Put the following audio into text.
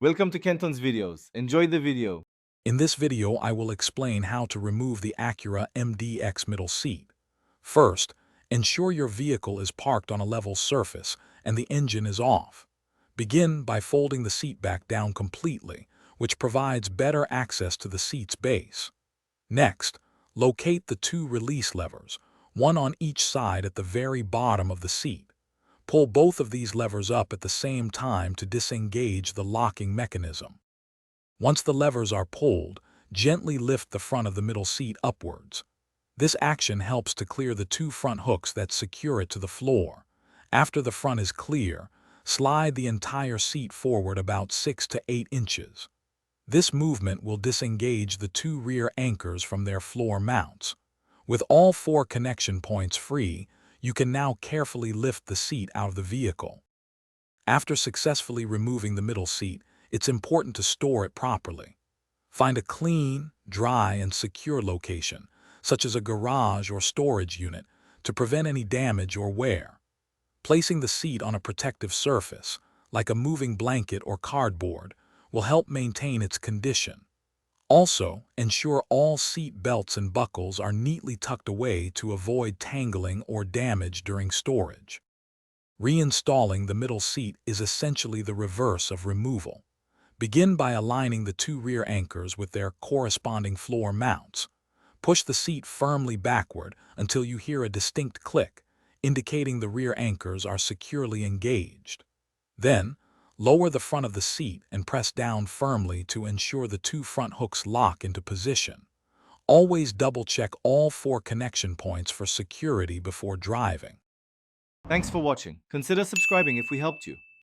Welcome to Kenton's videos. Enjoy the video. In this video, I will explain how to remove the Acura MDX middle seat. First, ensure your vehicle is parked on a level surface and the engine is off. Begin by folding the seat back down completely, which provides better access to the seat's base. Next, locate the two release levers, one on each side at the very bottom of the seat. Pull both of these levers up at the same time to disengage the locking mechanism. Once the levers are pulled, gently lift the front of the middle seat upwards. This action helps to clear the two front hooks that secure it to the floor. After the front is clear, slide the entire seat forward about 6 to 8 inches. This movement will disengage the two rear anchors from their floor mounts. With all 4 connection points free, you can now carefully lift the seat out of the vehicle. After successfully removing the middle seat, it's important to store it properly. Find a clean, dry, and secure location, such as a garage or storage unit, to prevent any damage or wear. Placing the seat on a protective surface, like a moving blanket or cardboard, will help maintain its condition. Also, ensure all seat belts and buckles are neatly tucked away to avoid tangling or damage during storage. Reinstalling the middle seat is essentially the reverse of removal. Begin by aligning the two rear anchors with their corresponding floor mounts. Push the seat firmly backward until you hear a distinct click, indicating the rear anchors are securely engaged. Then, lower the front of the seat and press down firmly to ensure the two front hooks lock into position. Always double-check all 4 connection points for security before driving. Thanks for watching. Consider subscribing if we helped you.